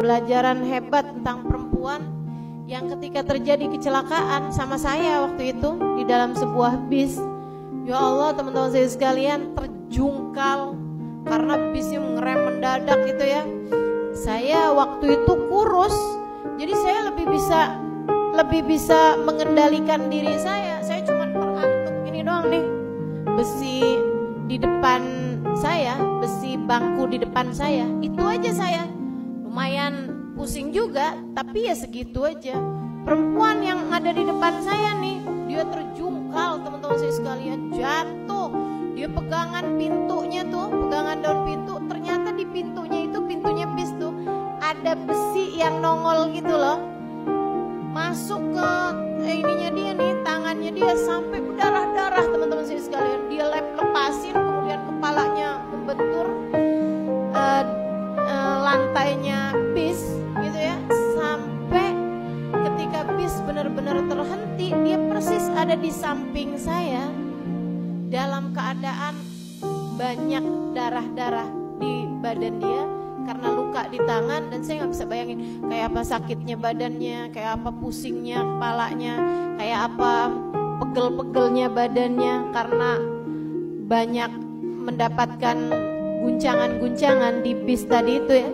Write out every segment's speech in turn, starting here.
pelajaran hebat tentang perempuan yang ketika terjadi kecelakaan sama saya waktu itu di dalam sebuah bis. Ya Allah teman-teman saya sekalian, terjungkal karena bisnya ngerem mendadak gitu ya. Saya waktu itu kurus, jadi saya lebih bisa mengendalikan diri saya. Saya cuma terantuk ini doang nih, besi di depan saya, besi bangku di depan saya, itu aja saya. Lumayan pusing juga, tapi ya segitu aja. Perempuan yang ada di depan saya nih, dia terjungkal teman-teman saya sekalian, jatuh. Dia pegangan pintunya tuh, pegangan daun pintu. Ternyata di pintunya itu, pintunya bis tuh, ada besi yang nongol gitu loh. Masuk ke ininya dia nih, tangannya dia sampai berdarah-darah teman-teman saya sekalian. Dia lepasin, kemudian kepalanya membentur lantainya bis gitu ya. Sampai ketika bis benar-benar terhenti, dia persis ada di samping saya dalam keadaan banyak darah-darah di badan dia karena luka di tangan. Dan saya nggak bisa bayangin kayak apa sakitnya badannya, kayak apa pusingnya kepalanya, kayak apa pegel-pegelnya badannya karena banyak mendapatkan guncangan-guncangan di bis tadi itu ya.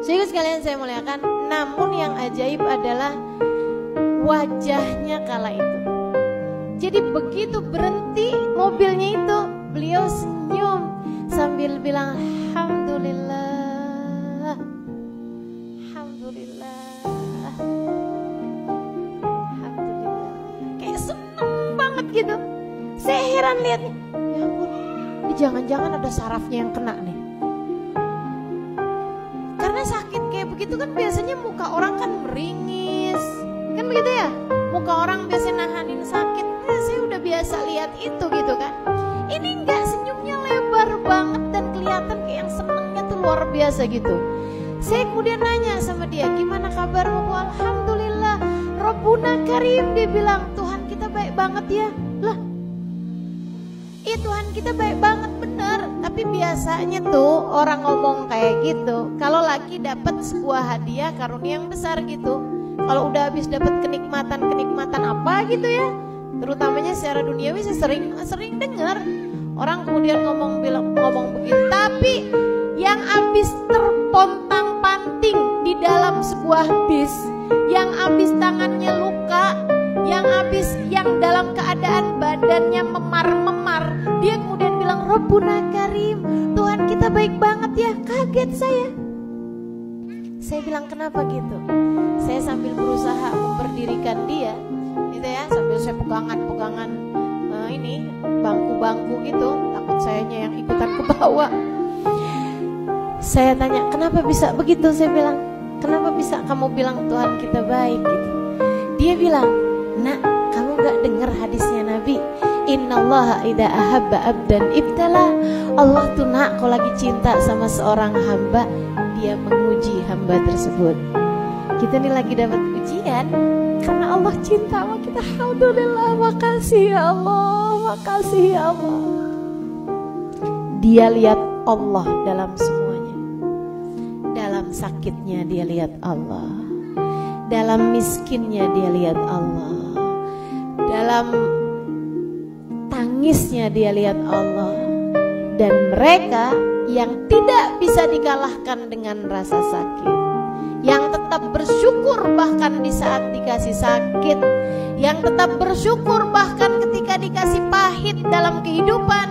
Sehingga sekalian saya muliakan, namun yang ajaib adalah wajahnya kala itu. Jadi begitu berhenti mobilnya itu, beliau senyum sambil bilang alhamdulillah, alhamdulillah, alhamdulillah. Kayak seneng banget gitu. Saya heran lihatnya, ya ampun, ini jangan-jangan ada sarafnya yang kena nih. Karena sakit kayak begitu kan biasanya muka orang kan meringis, kan begitu ya? Muka orang biasanya nahanin sakit. Saya udah biasa lihat itu gitu kan. Ini enggak, senyumnya lebar banget dan kelihatan kayak yang senengnya tuh luar biasa gitu. Saya kemudian nanya sama dia, gimana kabarmu? Alhamdulillah, Rabbuna Karim. Dia bilang, Tuhan kita baik banget ya. Lah, iya Tuhan kita baik banget bener. Tapi biasanya tuh orang ngomong kayak gitu kalau lagi dapat sebuah hadiah karunia yang besar gitu. Kalau udah habis dapat kenikmatan apa gitu ya, terutamanya secara duniawi, saya sering dengar orang kemudian ngomong begitu. Tapi yang habis terpontang-panting di dalam sebuah bis, yang habis tangannya luka, yang dalam keadaan badannya memar-memar, dia kemudian bilang Rabbuna Karim, Tuhan kita baik banget ya. Kaget saya. Saya bilang kenapa gitu? Saya sambil berusaha memperdirikan dia gitu ya, sambil saya pegangan ini bangku-bangku gitu, takut sayanya yang ikutan ke bawah. Saya tanya, kenapa bisa begitu? Saya bilang, kenapa bisa kamu bilang Tuhan kita baik gitu? Dia bilang, nak, kamu gak dengar hadisnya Nabi? Innallaha idza ahabba abdan ibtala. Allah tuh nak, kalau lagi cinta sama seorang hamba, dia menguji hamba tersebut. Kita nih lagi dapat ujian karena Allah cinta sama kita. Alhamdulillah, makasih ya Allah, makasih ya Allah. Dia lihat Allah dalam semuanya. Dalam sakitnya dia lihat Allah, dalam miskinnya dia lihat Allah, dalam tangisnya dia lihat Allah. Dan mereka yang tidak bisa dikalahkan dengan rasa sakit, yang tetap bersyukur bahkan di saat dikasih sakit, yang tetap bersyukur bahkan ketika dikasih pahit dalam kehidupan,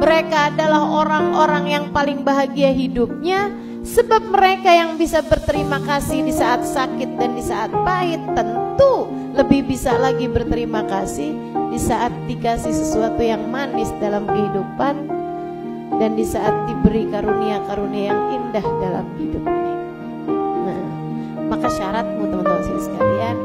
mereka adalah orang-orang yang paling bahagia hidupnya. Sebab mereka yang bisa berterima kasih di saat sakit dan di saat pahit, tentu lebih bisa lagi berterima kasih di saat dikasih sesuatu yang manis dalam kehidupan dan di saat diberi karunia-karunia yang indah dalam hidup ini. Nah, maka syaratmu teman-teman sekalian,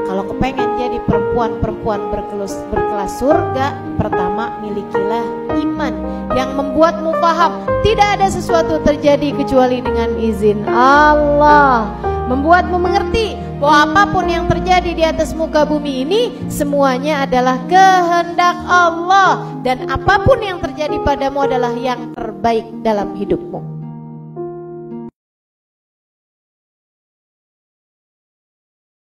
kalau kepengen jadi perempuan-perempuan berkelas surga, pertama milikilah iman yang membuatmu paham tidak ada sesuatu terjadi kecuali dengan izin Allah. Membuatmu mengerti bahwa apapun yang terjadi di atas muka bumi ini semuanya adalah kehendak Allah, dan apapun yang terjadi padamu adalah yang terbaik dalam hidupmu.